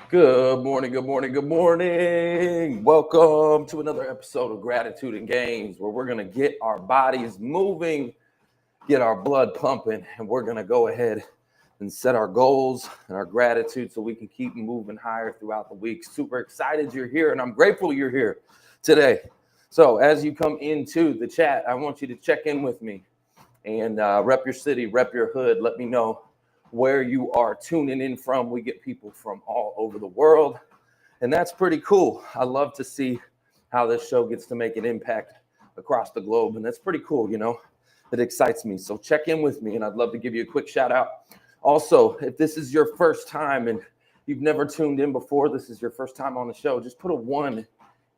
Good morning, good morning, good morning. Welcome to another episode of Gratitude and Gains, where we're going to get our bodies moving, get our blood pumping, and we're going to go ahead and set our goals and our gratitude so we can keep moving higher throughout the week. Super excited you're here, and I'm grateful you're here today. So as you come into the chat, I want you to check in with me and rep your city, rep your hood. Let me know where you are tuning in from. We get people from all over the world, and that's pretty cool. I love to see how this show gets to make an impact across the globe, and that's pretty cool, It excites me. So check in with me, and I'd love to give you a quick shout out. Also, if this is your first time and you've never tuned in before, this is your first time on the show, just put a 1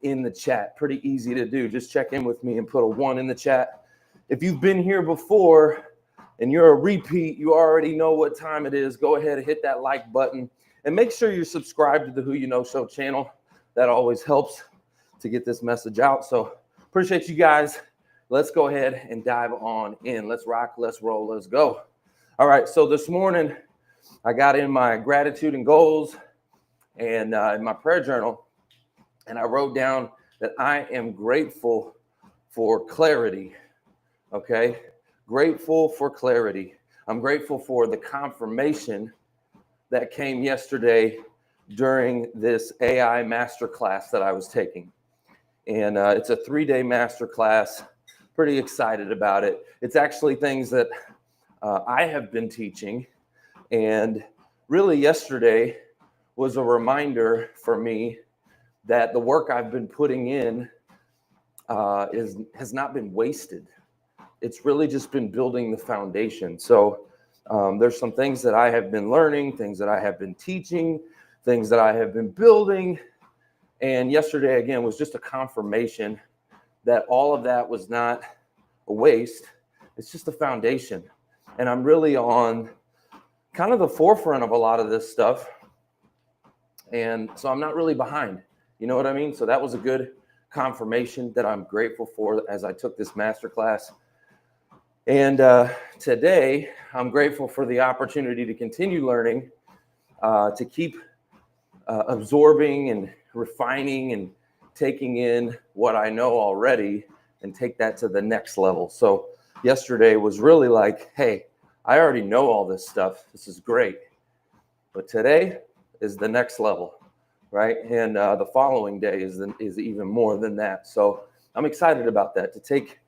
in the chat. Pretty easy to do. Just check in with me and put a 1 in the chat. If you've been here before and you're a repeat, you already know what time it is. Go ahead and hit that like button and make sure you're subscribed to the Who You Know Show channel. That always helps to get this message out. So appreciate you guys. Let's go ahead and dive on in. Let's rock, let's roll, let's go. All right, so this morning I got in my gratitude and goals and in my prayer journal, and I wrote down that I am grateful for clarity. Okay, grateful for clarity. I'm grateful for the confirmation that came yesterday during this AI masterclass that I was taking. And it's a 3-day masterclass. Pretty excited about it. It's actually things that I have been teaching. And really yesterday was a reminder for me that the work I've been putting in has not been wasted. It's really just been building the foundation. So there's some things that I have been learning, things that I have been teaching, things that I have been building. And yesterday, again, was just a confirmation that all of that was not a waste. It's just a foundation. And I'm really on kind of the forefront of a lot of this stuff. And so I'm not really behind. You know what I mean? So that was a good confirmation that I'm grateful for as I took this masterclass. And today, I'm grateful for the opportunity to continue learning, to keep absorbing and refining and taking in what I know already and take that to the next level. So yesterday was really like, hey, I already know all this stuff. This is great. But today is the next level, right? And the following day is even more than that. So I'm excited about that, to take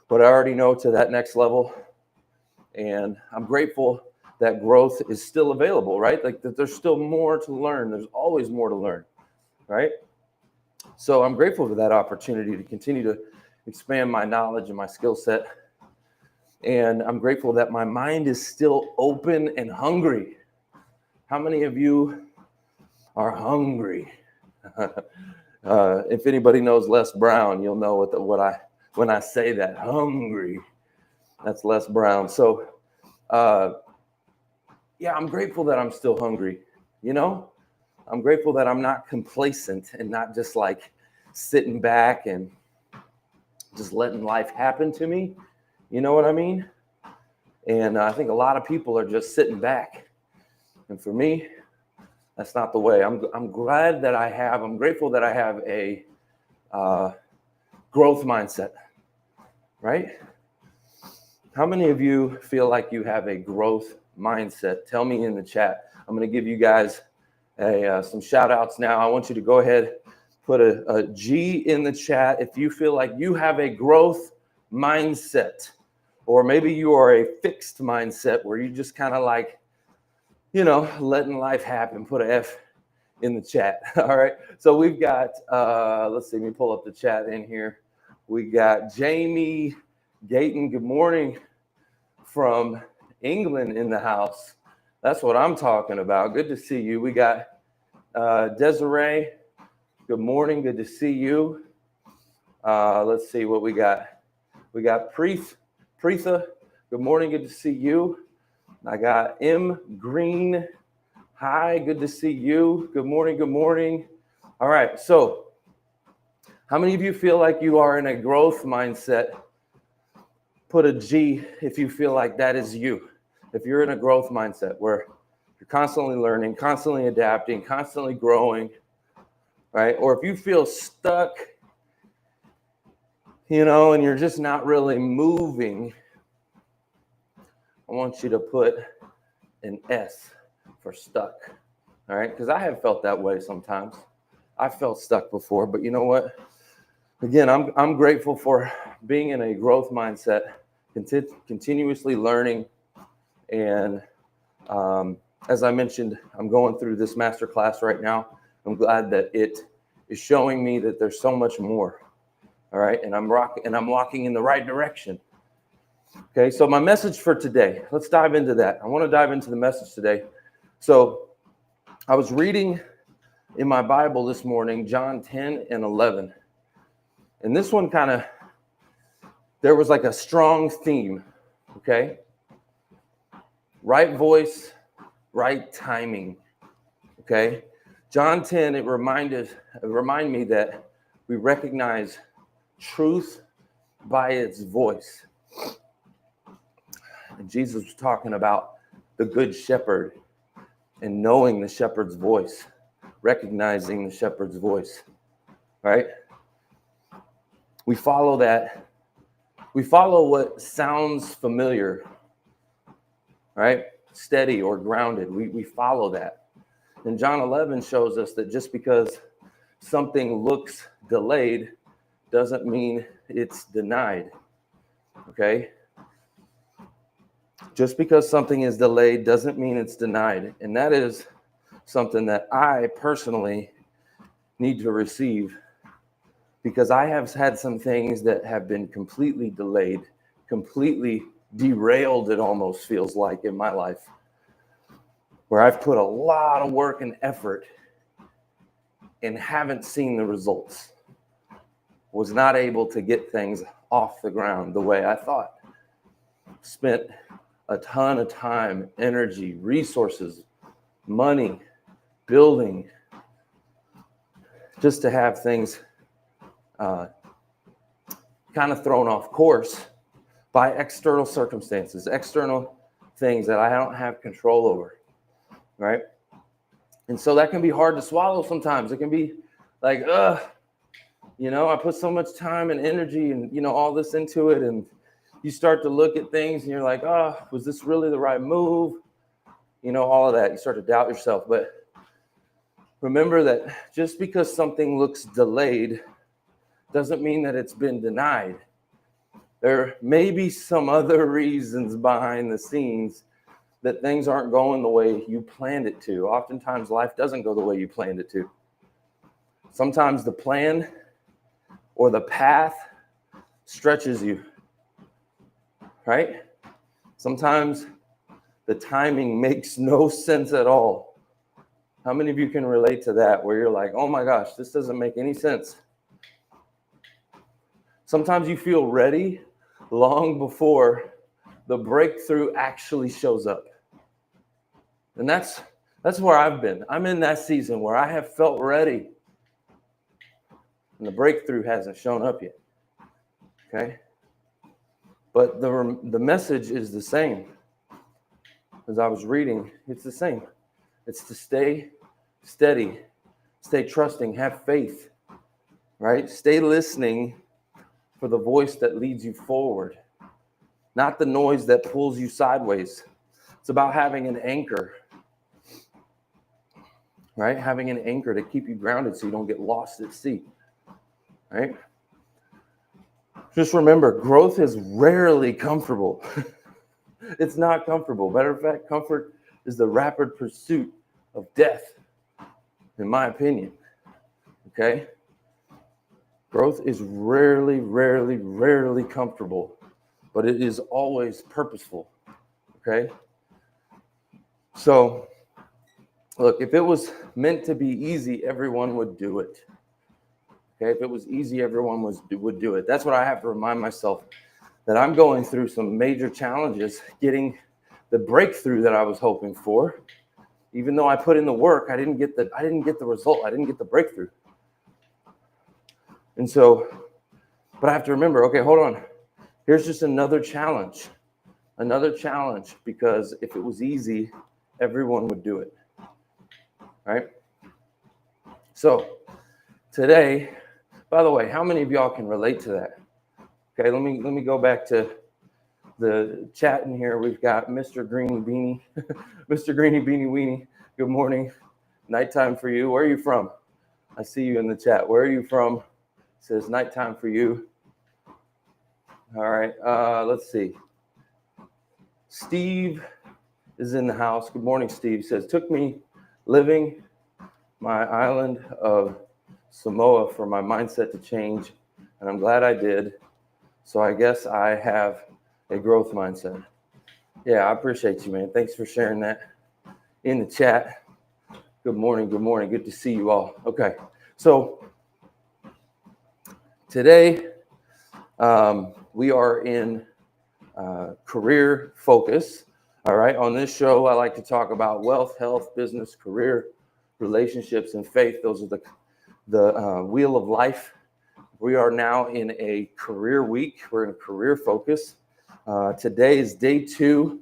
what I already know to that next level. And I'm grateful that growth is still available, right? Like that there's still more to learn. There's always more to learn, right? So I'm grateful for that opportunity to continue to expand my knowledge and my skill set. And I'm grateful that my mind is still open and hungry. How many of you are hungry? If anybody knows Les Brown, you'll know when I say that, hungry, that's Les Brown. So, I'm grateful that I'm still hungry. I'm grateful that I'm not complacent and not just like sitting back and just letting life happen to me. You know what I mean? And I think a lot of people are just sitting back. And for me, that's not the way. I'm grateful that I have a growth mindset, right? How many of you feel like you have a growth mindset? Tell me in the chat. I'm going to give you guys some shout outs now. I want you to go ahead, put a G in the chat if you feel like you have a growth mindset, or maybe you are a fixed mindset where you just kind of like, letting life happen. Put an F in the chat. All right. So we've got, let's see, let me pull up the chat in here. We got Jamie Gayton. Good morning from England in the house. That's what I'm talking about. Good to see you. We got Desiree. Good morning. Good to see you. Let's see what we got. We got Preetha. Good morning. Good to see you. I got M. Green. Hi. Good to see you. Good morning. Good morning. All right. So how many of you feel like you are in a growth mindset? Put a G if you feel like that is you. If you're in a growth mindset where you're constantly learning, constantly adapting, constantly growing, right? Or if you feel stuck, and you're just not really moving, I want you to put an S for stuck, all right? Because I have felt that way sometimes. I felt stuck before, but you know what? Again, I'm grateful for being in a growth mindset, continuously learning, and as I mentioned, I'm going through this masterclass right now. I'm glad that it is showing me that there's so much more. All right, and I'm walking in the right direction. Okay, so my message for today, let's dive into that. I want to dive into the message today. So I was reading in my Bible this morning, John 10 and 11. And this one there was like a strong theme, okay? Right voice, right timing, okay? John 10, it remind me that we recognize truth by its voice. And Jesus was talking about the good shepherd and knowing the shepherd's voice, recognizing the shepherd's voice, right? We follow that. We follow what sounds familiar, right? Steady or grounded. We follow that. And John 11 shows us that just because something looks delayed doesn't mean it's denied, okay? Just because something is delayed doesn't mean it's denied. And that is something that I personally need to receive, because I have had some things that have been completely delayed, completely derailed, it almost feels like, in my life, where I've put a lot of work and effort and haven't seen the results. Was not able to get things off the ground the way I thought. Spent a ton of time, energy, resources, money, building, just to have things kind of thrown off course by external circumstances, external things that I don't have control over, right? And so that can be hard to swallow sometimes. It can be like, I put so much time and energy and, all this into it. And you start to look at things and you're like, was this really the right move? All of that. You start to doubt yourself. But remember that just because something looks delayed doesn't mean that it's been denied. There may be some other reasons behind the scenes that things aren't going the way you planned it to. Oftentimes, life doesn't go the way you planned it to. Sometimes the plan or the path stretches you, right? Sometimes the timing makes no sense at all. How many of you can relate to that, where you're like, oh my gosh, this doesn't make any sense? Sometimes you feel ready long before the breakthrough actually shows up. And that's where I've been. I'm in that season where I have felt ready, and the breakthrough hasn't shown up yet. Okay? But the message is the same. As I was reading, it's the same. It's to stay steady, stay trusting, have faith, right? Stay listening for the voice that leads you forward, not the noise that pulls you sideways. It's about having an anchor, right? Having an anchor to keep you grounded so you don't get lost at sea, right? Just remember, growth is rarely comfortable. It's not comfortable. Matter of fact, comfort is the rapid pursuit of death, in my opinion, okay? Growth is rarely comfortable, but it is always purposeful, okay? So, look, if it was meant to be easy, everyone would do it. Okay, if it was easy, everyone would do it. That's what I have to remind myself, that I'm going through some major challenges getting the breakthrough that I was hoping for. Even though I put in the work, I didn't get the result. I didn't get the breakthrough. And so, but I have to remember, okay, hold on. Here's just another challenge, because if it was easy, everyone would do it, right? So today, by the way, how many of y'all can relate to that? Okay, let me go back to the chat in here. We've got Mr. Greeny Beanie, Mr. Greeny Beanie Weenie. Good morning, nighttime for you. Where are you from? I see you in the chat. Where are you from? It says nighttime for you. All right, let's see. Steve is in the house. Good morning, Steve. Says, took me living my island of Samoa for my mindset to change, and I'm glad I did. So I guess I have a growth mindset. Yeah, I appreciate you, man. Thanks for sharing that in the chat. Good morning. Good morning. Good to see you all. Okay, so today we are in career focus. All right, on this show, I like to talk about wealth, health, business, career, relationships, and faith. Those are the wheel of life. We are now in a career week. We're in career focus. Today is day 2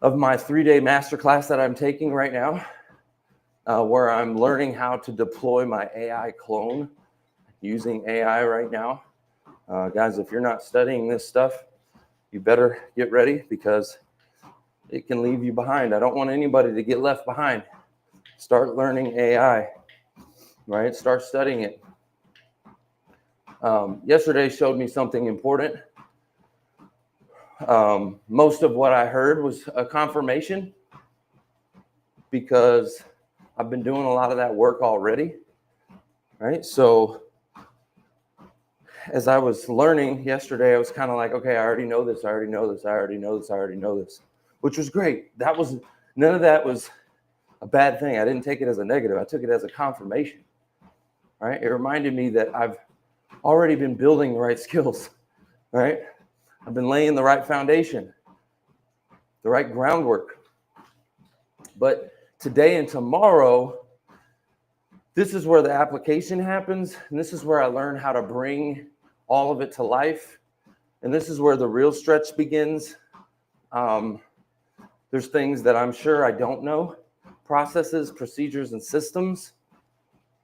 of my 3-day masterclass that I'm taking right now, where I'm learning how to deploy my AI clone using AI right now. Guys, if you're not studying this stuff, you better get ready because it can leave you behind. I don't want anybody to get left behind. Start learning AI, right? Start studying it. Yesterday showed me something important. Most of what I heard was a confirmation because I've been doing a lot of that work already, right? So as I was learning yesterday, I was kind of like, okay, I already know this. I already know this. I already know this. I already know this, which was great. None of that was a bad thing. I didn't take it as a negative. I took it as a confirmation, right? It reminded me that I've already been building the right skills, right? I've been laying the right foundation, the right groundwork. But today and tomorrow, this is where the application happens. And this is where I learn how to bring all of it to life. And this is where the real stretch begins. There's things that I'm sure I don't know, processes, procedures, and systems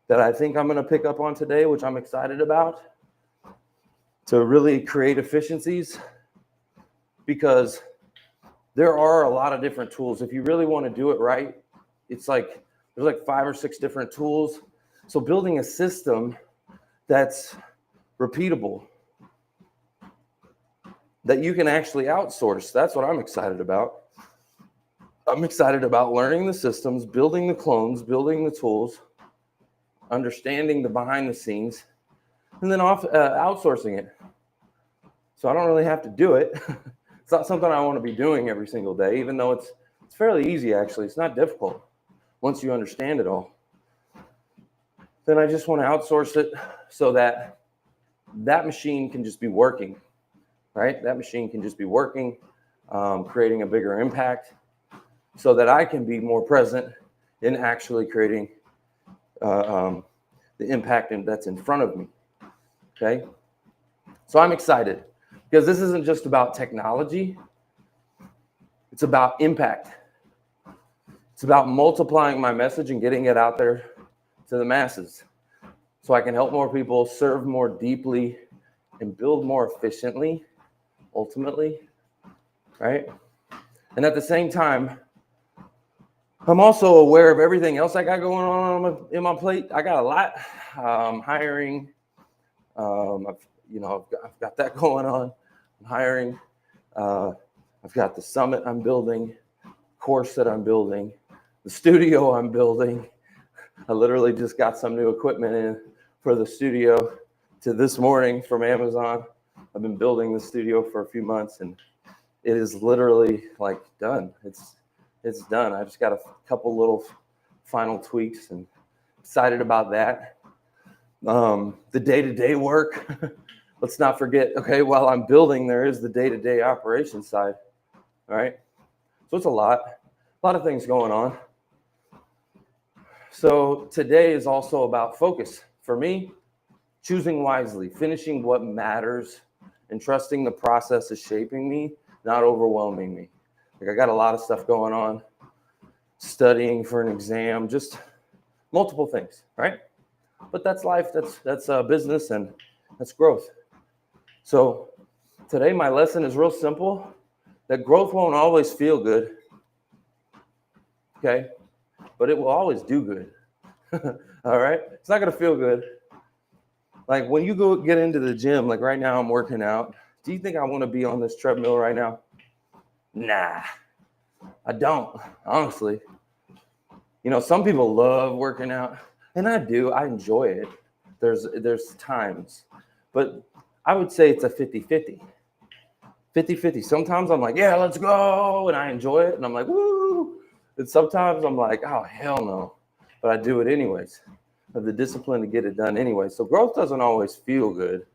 that I think I'm going to pick up on today, which I'm excited about, to really create efficiencies, because there are a lot of different tools. If you really want to do it right, it's like there's like 5 or 6 different tools. So building a system that's repeatable, that you can actually outsource, that's what I'm excited about. I'm excited about learning the systems, building the clones, building the tools, understanding the behind the scenes, and then outsourcing it. So I don't really have to do it. It's not something I want to be doing every single day, even though it's fairly easy, actually. It's not difficult once you understand it all. Then I just want to outsource it so that machine can just be working, right? That machine can just be working, creating a bigger impact, so that I can be more present in actually creating the impact that's in front of me, okay? So I'm excited because this isn't just about technology. It's about impact. It's about multiplying my message and getting it out there to the masses so I can help more people, serve more deeply, and build more efficiently, ultimately, right? And at the same time, I'm also aware of everything else I got going on in my plate. I got a lot. Hiring. I've got that going on. I'm hiring. I've got the summit I'm building, course that I'm building, the studio I'm building. I literally just got some new equipment in for the studio this morning from Amazon. I've been building the studio for a few months, and it is literally like done. It's done. I just got a couple little final tweaks and excited about that. The day-to-day work. Let's not forget, okay, while I'm building, there is the day-to-day operation side. All right. So it's a lot of things going on. So today is also about focus. For me, choosing wisely, finishing what matters, and trusting the process is shaping me, not overwhelming me. Like, I got a lot of stuff going on. studying for an exam, just multiple things, right? But that's life, that's business, and that's growth. So today my lesson is real simple, that growth won't always feel good, okay? But it will always do good, all right? It's not gonna feel good. Like when you go get into the gym, like right now I'm working out, do you think I wanna be on this treadmill right now? Nah, I don't, honestly. You know, some people love working out, and I do, I enjoy it. There's times, but I would say it's a 50-50. 50-50. Sometimes I'm like, yeah, let's go, and I enjoy it, and I'm like, woo. And sometimes I'm like, oh, hell no, but I do it anyways. I have the discipline to get it done anyway. So growth doesn't always feel good,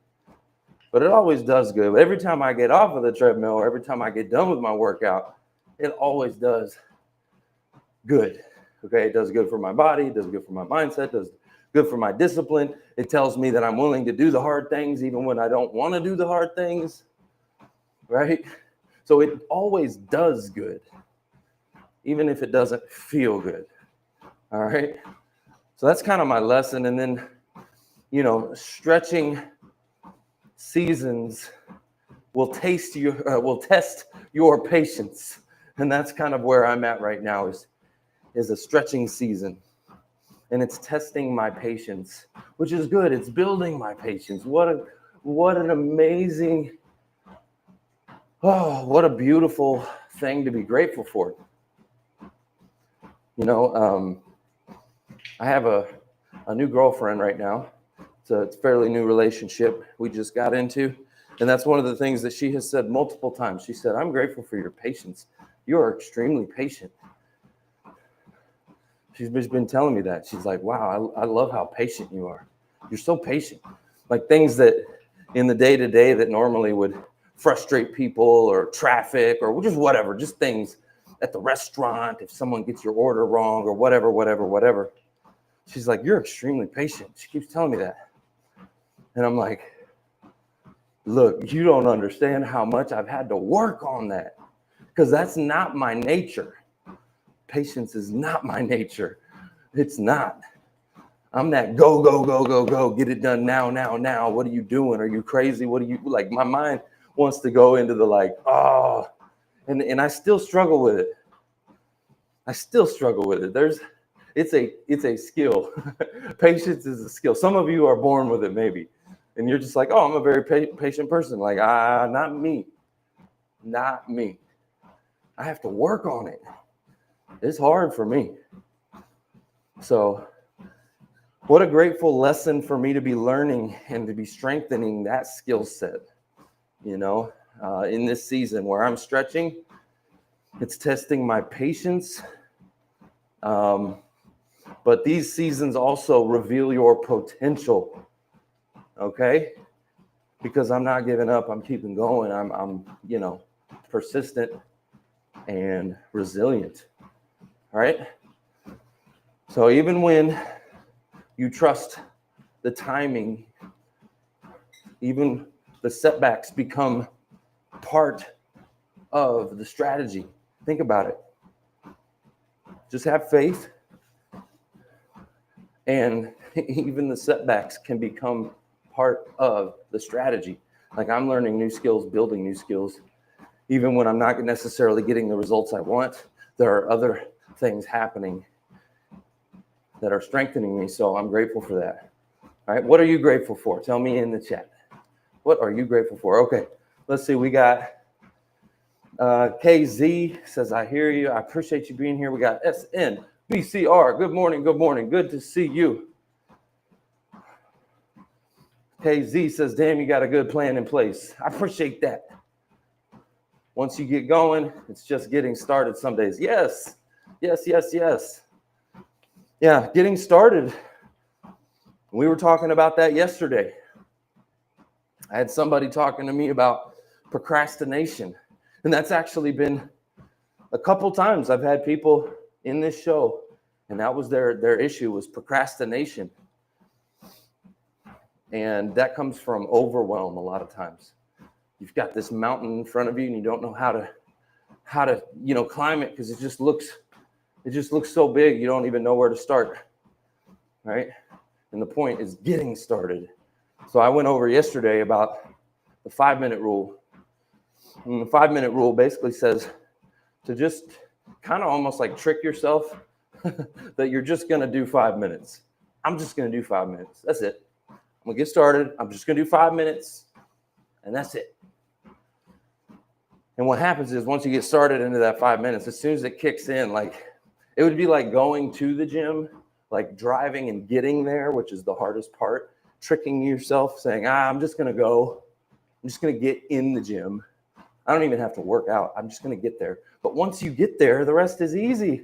but it always does good. But every time I get off of the treadmill, or every time I get done with my workout, it always does good. Okay, it does good for my body, it does good for my mindset, it does good for my discipline. It tells me that I'm willing to do the hard things even when I don't want to do the hard things, right? So it always does good, even if it doesn't feel good, all right? So that's kind of my lesson. And then, you know, stretching seasons will test your patience. And that's kind of where I'm at right now, is a stretching season, and it's testing my patience, which is good. It's building my patience. What an amazing, what a beautiful thing to be grateful for. You know, I have a new girlfriend right now. So it's a fairly new relationship we just got into, and that's one of the things that she has said multiple times. She said, I'm grateful for your patience. You are extremely patient. She's been telling me that. She's like, wow, I love how patient you are. You're so patient. Like things that in the day-to-day that normally would frustrate people, or traffic, or just whatever, just things at the restaurant, if someone gets your order wrong or whatever. She's like, you're extremely patient. She keeps telling me that. And I'm like, look, you don't understand how much I've had to work on that, because that's not my nature. Patience is not my nature. It's not. I'm that go, get it done now. What are you doing? Are you crazy? What are you, like, my mind wants to go into the like, oh, and I still struggle with it. It's a skill. Patience is a skill. Some of you are born with it maybe. And you're just like, oh, I'm a very patient person. Like, not me. I have to work on it. It's hard for me. So what a grateful lesson for me to be learning and to be strengthening that skill set, you know, in this season where I'm stretching. It's testing my patience. But these seasons also reveal your potential, okay? Because I'm not giving up. I'm keeping going. I'm you know, persistent and resilient. All right. So even when you trust the timing, even the setbacks become part of the strategy. Think about it. Just have faith, and even the setbacks can become part of the strategy. Like, I'm learning new skills, building new skills. Even when I'm not necessarily getting the results I want, there are other things happening that are strengthening me. So I'm grateful for that. All right. What are you grateful for? Tell me in the chat. What are you grateful for? Okay. Let's see. We got KZ says, I hear you. I appreciate you being here. We got SNBCR. Good morning. Good to see you. KZ says, damn, you got a good plan in place. I appreciate that. Once you get going, it's just getting started some days. Yes. Yeah, getting started. We were talking about that yesterday. I had somebody talking to me about procrastination. And that's actually been a couple times I've had people in this show, and that was their issue, was procrastination. And that comes from overwhelm a lot of times. You've got this mountain in front of you and you don't know how to climb it because it just looks It just looks so big, you don't even know where to start, right? And the point is getting started. So I went over yesterday about the 5-minute rule. And the 5-minute rule basically says to just kind of almost like trick yourself that you're just going to do 5 minutes. I'm just going to do 5 minutes. That's it. I'm going to get started. I'm just going to do 5 minutes, and that's it. And what happens is once you get started into that 5 minutes, as soon as it kicks in, like it would be like going to the gym, like driving and getting there, which is the hardest part, tricking yourself, saying, I'm just going to go. I'm just going to get in the gym. I don't even have to work out. I'm just going to get there. But once you get there, the rest is easy.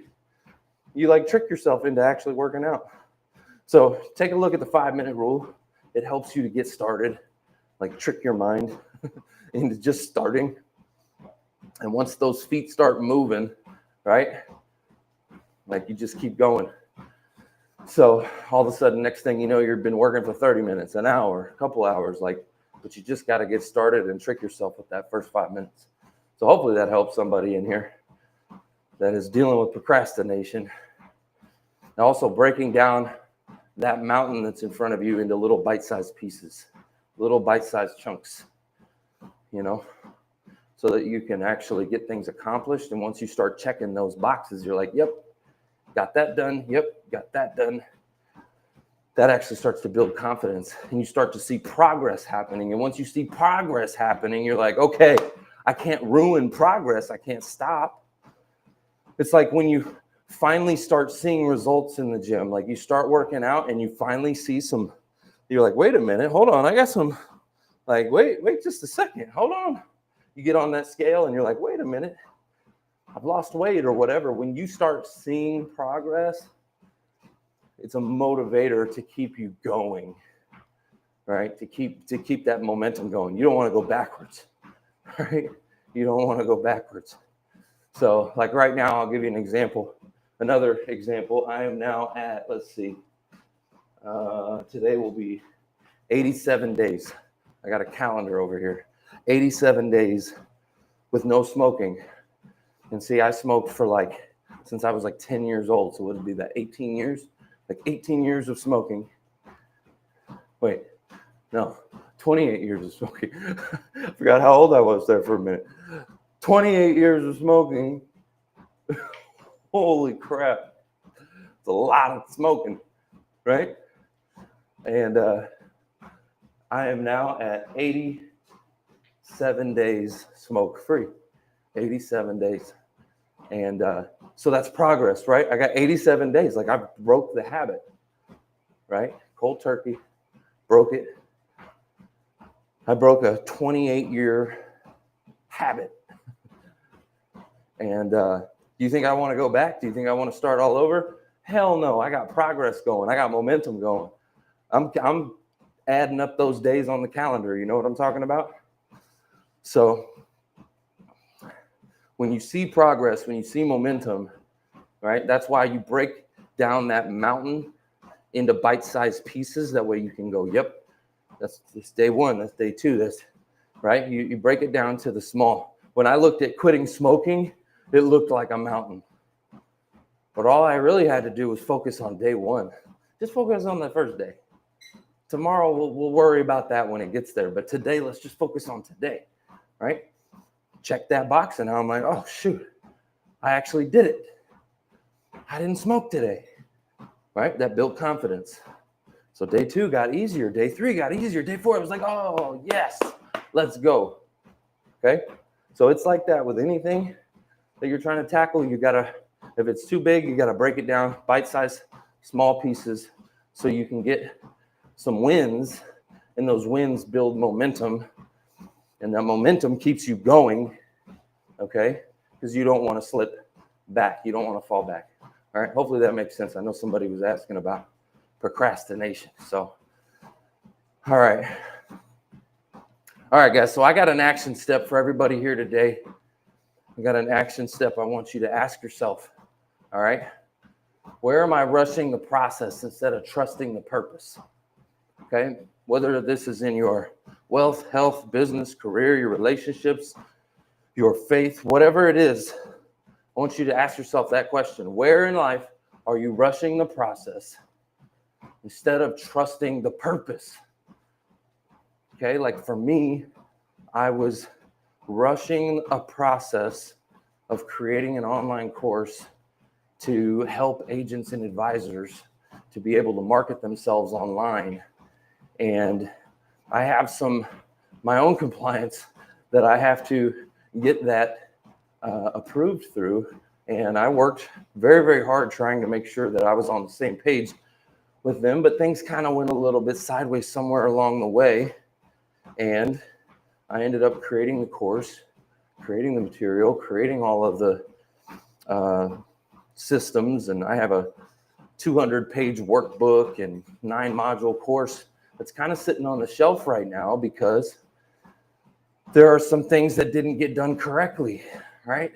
You like trick yourself into actually working out. So take a look at the 5-minute rule. It helps you to get started, like trick your mind into just starting. And once those feet start moving, right, like you just keep going. So all of a sudden, next thing you know, you've been working for 30 minutes, an hour, a couple hours, like, but you just got to get started and trick yourself with that first 5 minutes. So hopefully that helps somebody in here that is dealing with procrastination. And also breaking down that mountain that's in front of you into little bite-sized pieces, little bite-sized chunks, you know, so that you can actually get things accomplished. And once you start checking those boxes, you're like, yep, got that done. Yep, got that done. That actually starts to build confidence, and you start to see progress happening. And once you see progress happening, you're like, okay, I can't ruin progress. I can't stop. It's like when you finally start seeing results in the gym, like you start working out and you finally see some, you're like, wait a minute, hold on. I got some, like, wait just a second. Hold on. You get on that scale and you're like, wait a minute, I've lost weight or whatever. When you start seeing progress, it's a motivator to keep you going, right? To keep that momentum going. You don't want to go backwards, right? You don't want to go backwards. So like right now, I'll give you an example. Another example, I am now at, let's see, today will be 87 days. I got a calendar over here. 87 days with no smoking. And see, I smoked for since I was 10 years old. So what would it be, that 18 years? Like 18 years of smoking. Wait, no, 28 years of smoking. I forgot how old I was there for a minute. 28 years of smoking. Holy crap. It's a lot of smoking, right? And I am now at 87 days smoke-free. 87 days. And so that's progress, right? I got 87 days. Like I broke the habit, right? Cold turkey, broke it. I broke a 28-year habit. And do you think I want to go back? Do you think I want to start all over? Hell no. I got progress going. I got momentum going. I'm adding up those days on the calendar. You know what I'm talking about? So when you see progress, when you see momentum, right? That's why you break down that mountain into bite-sized pieces. That way you can go, yep, that's day one, that's day two, that's right. You break it down to the small. When I looked at quitting smoking, it looked like a mountain. But all I really had to do was focus on day one. Just focus on the first day. Tomorrow we'll worry about that when it gets there. But today, let's just focus on today, right? Check that box, and now I'm like, oh, shoot, I actually did it. I didn't smoke today, right? That built confidence. So day two got easier. Day three got easier. Day four, I was like, oh, yes, let's go, okay? So it's like that with anything that you're trying to tackle. You got to, if it's too big, you got to break it down, bite-sized, small pieces, so you can get some wins, and those wins build momentum. And that momentum keeps you going, okay? Because you don't want to slip back. You don't want to fall back. All right, hopefully that makes sense. I know somebody was asking about procrastination. So, all right, guys. So I got an action step for everybody here today. I got an action step I want you to ask yourself, all right? Where am I rushing the process instead of trusting the purpose? Okay, whether this is in your wealth, health, business, career, your relationships, your faith, whatever it is, I I want you to ask yourself that question. Where in life are you rushing the process instead of trusting the purpose? Okay, like for me, I was rushing a process of creating an online course to help agents and advisors to be able to market themselves online. And I have my own compliance that I have to get that approved through. And I worked very, very hard trying to make sure that I was on the same page with them, but things kind of went a little bit sideways somewhere along the way. And I ended up creating the course, creating the material, creating all of the systems. And I have a 200-page workbook and 9-module course that's kind of sitting on the shelf right now because there are some things that didn't get done correctly, right?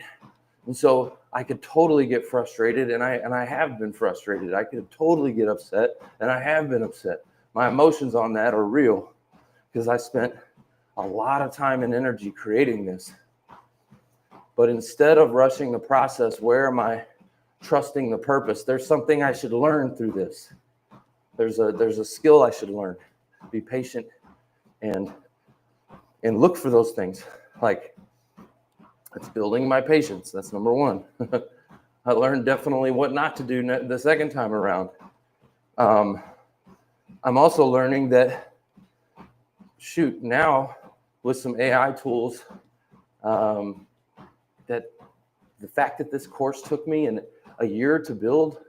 And so I could totally get frustrated, and I have been frustrated. I could totally get upset, and I have been upset. My emotions on that are real because I spent a lot of time and energy creating this. But instead of rushing the process, where am I trusting the purpose? There's something I should learn through this. There's a skill I should learn. Be patient and look for those things. Like, it's building my patience. That's number one. I learned definitely what not to do the second time around. I'm also learning that, now with some AI tools, that the fact that this course took me a year to build,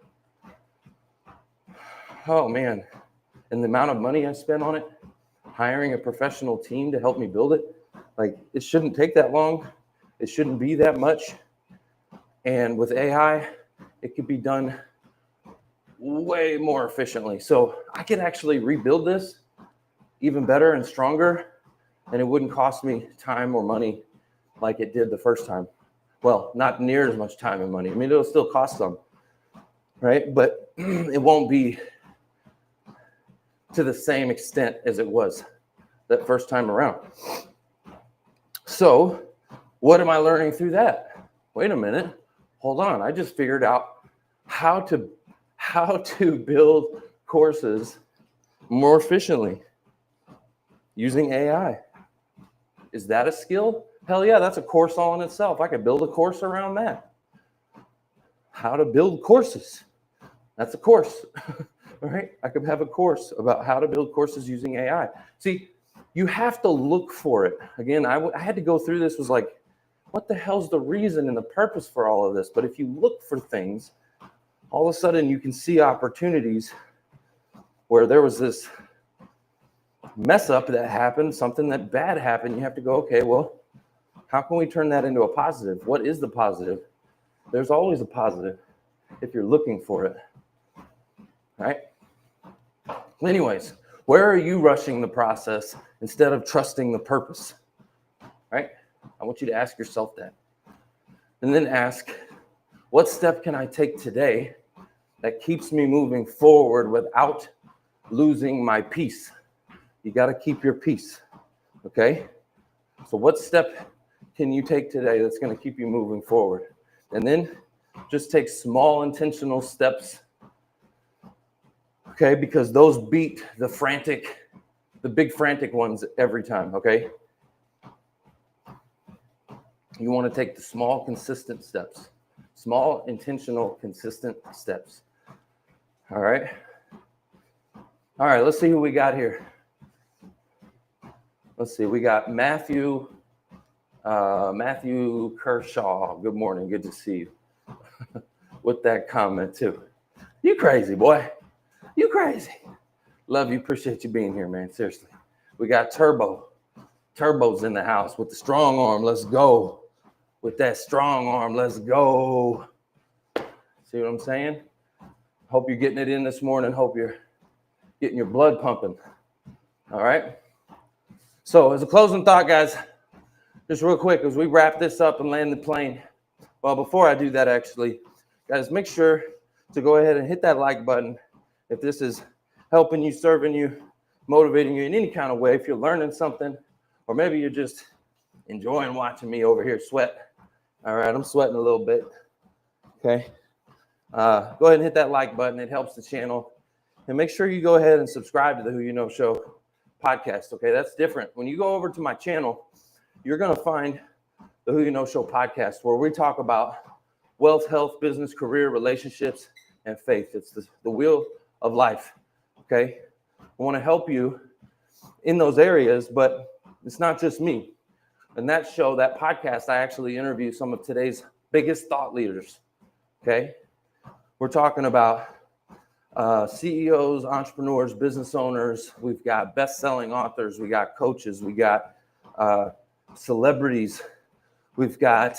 oh man, and the amount of money I spent on it, hiring a professional team to help me build it, like it shouldn't take that long. It shouldn't be that much. And with AI, it could be done way more efficiently. So I can actually rebuild this even better and stronger, and it wouldn't cost me time or money like it did the first time. Well, not near as much time and money. I mean, it'll still cost some, right? But it won't be to the same extent as it was that first time around. So what am I learning through that? Wait a minute, hold on. I just figured out how to build courses more efficiently using AI. Is that a skill? Hell yeah, that's a course all in itself. I could build a course around that. How to build courses. That's a course, right? I could have a course about how to build courses using AI. See, you have to look for it. Again, I had to go through this, was like, what the hell's the reason and the purpose for all of this? But if you look for things, all of a sudden you can see opportunities where there was this mess up that happened, something that bad happened. You have to go, okay, well, how can we turn that into a positive? What is the positive? There's always a positive if you're looking for it, right? Anyways, where are you rushing the process instead of trusting the purpose, right? I want you to ask yourself that. And then ask, what step can I take today that keeps me moving forward without losing my peace? You got to keep your peace, okay? So what step can you take today that's going to keep you moving forward? And then just take small intentional steps, okay? Because those beat the big frantic ones every time, okay? You want to take the small, consistent steps. Small, intentional, consistent steps. All right? All right, let's see who we got here. Let's see, we got Matthew Kershaw. Good morning, good to see you. With that comment too. You crazy, boy. You crazy. Love you, appreciate you being here, man, seriously. We got Turbo. Turbo's in the house with the strong arm, let's go. With that strong arm, let's go. See what I'm saying? Hope you're getting it in this morning. Hope you're getting your blood pumping. All right? So as a closing thought, guys, just real quick, as we wrap this up and land the plane. Well, before I do that, actually, guys, make sure to go ahead and hit that like button if this is helping you, serving you, motivating you in any kind of way. If you're learning something, or maybe you're just enjoying watching me over here sweat. All right, I'm sweating a little bit. Okay. Go ahead and hit that like button. It helps the channel. And make sure you go ahead and subscribe to the Who You Know Show podcast. Okay, that's different. When you go over to my channel, you're going to find the Who You Know Show podcast, where we talk about wealth, health, business, career, relationships, and faith. It's the wheel of life. Okay, I want to help you in those areas, but it's not just me. In that show, that podcast, I actually interview some of today's biggest thought leaders. Okay, we're talking about CEOs, entrepreneurs, business owners. We've got best-selling authors. We got coaches. We got celebrities. We've got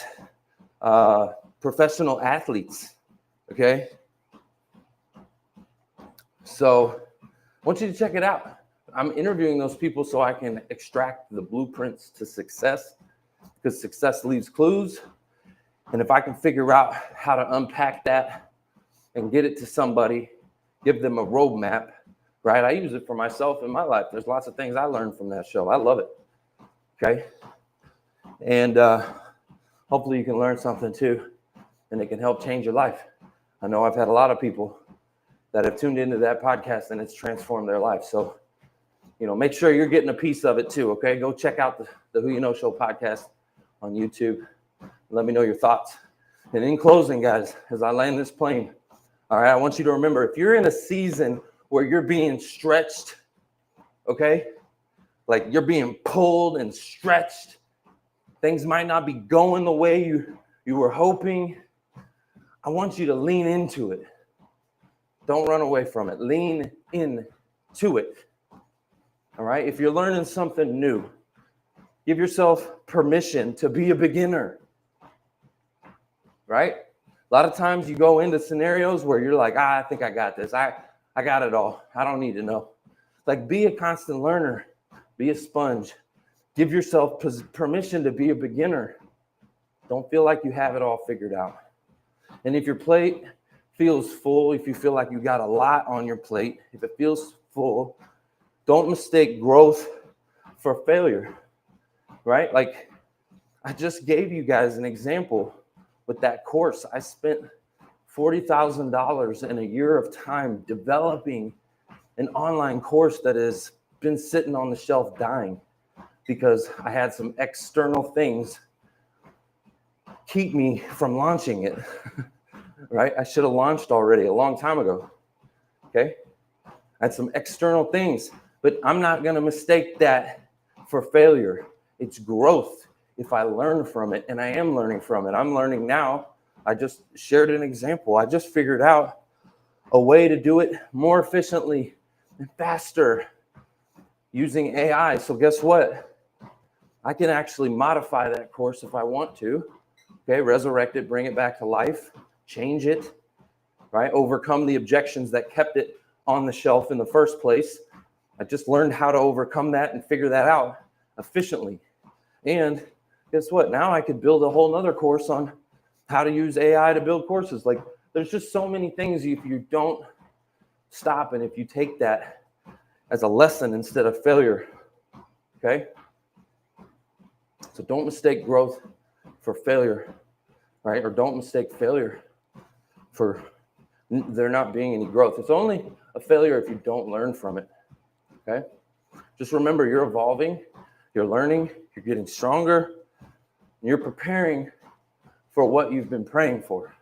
professional athletes. Okay, so I want you to check it out. I'm interviewing those people so I can extract the blueprints to success, because success leaves clues. And if I can figure out how to unpack that and get it to somebody, give them a roadmap, right? I use it for myself in my life. There's lots of things I learned from that show. I love it. Okay. And hopefully you can learn something too, and it can help change your life. I know I've had a lot of people that have tuned into that podcast and it's transformed their life. So, make sure you're getting a piece of it too. Okay. Go check out the Who You Know Show podcast on YouTube. Let me know your thoughts. And in closing, guys, as I land this plane, all right, I want you to remember, if you're in a season where you're being stretched, okay, like you're being pulled and stretched, things might not be going the way you were hoping, I want you to lean into it. Don't run away from it. Lean into it. All right, if you're learning something new, give yourself permission to be a beginner. Right? A lot of times you go into scenarios where you're like, I think I got this. I got it all. I don't need to know. Like, be a constant learner. Be a sponge. Give yourself permission to be a beginner. Don't feel like you have it all figured out. And if your plate feels full, if you feel like you got a lot on your plate, if it feels full, don't mistake growth for failure. Right? Like, I just gave you guys an example. With that course, I spent $40,000 in a year of time developing an online course that has been sitting on the shelf dying because I had some external things keep me from launching it, right? I should have launched already a long time ago, okay? I had some external things, but I'm not going to mistake that for failure. It's growth. If I learn from it, and I am learning from it, I'm learning now. I just shared an example. I just figured out a way to do it more efficiently and faster using AI. So guess what? I can actually modify that course if I want to. Okay, resurrect it, bring it back to life, change it, right? Overcome the objections that kept it on the shelf in the first place. I just learned how to overcome that and figure that out efficiently. And guess what? Now I could build a whole nother course on how to use AI to build courses. Like, there's just so many things if you don't stop and if you take that as a lesson instead of failure. Okay? So don't mistake growth for failure, right? Or don't mistake failure for there not being any growth. It's only a failure if you don't learn from it. Okay? Just remember, you're evolving, you're learning, you're getting stronger. You're preparing for what you've been praying for,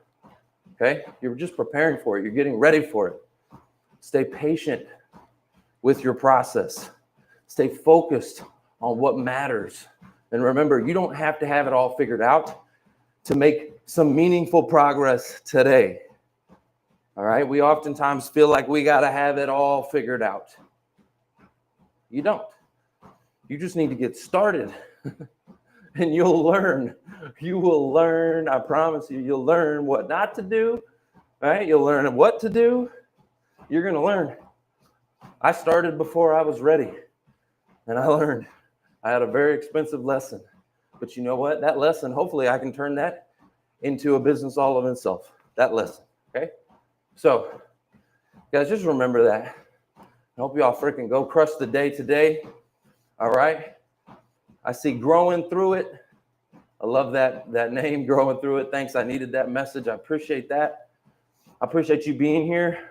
okay? You're just preparing for it. You're getting ready for it. Stay patient with your process. Stay focused on what matters. And remember, you don't have to have it all figured out to make some meaningful progress today, all right? We oftentimes feel like we got to have it all figured out. You don't. You just need to get started. And you'll learn. You will learn. I promise you, you'll learn what not to do, right? You'll learn what to do. You're going to learn. I started before I was ready, and I learned. I had a very expensive lesson. But you know what? That lesson, hopefully I can turn that into a business all of itself. That lesson, okay? So, guys, just remember that. I hope y'all freaking go crush the day today, all right? I see growing through it. I love that name, growing through it. Thanks. I needed that message. I appreciate that. I appreciate you being here.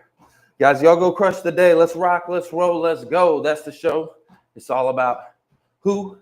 Guys, y'all go crush the day. Let's rock, let's roll, let's go. That's the show. It's all about who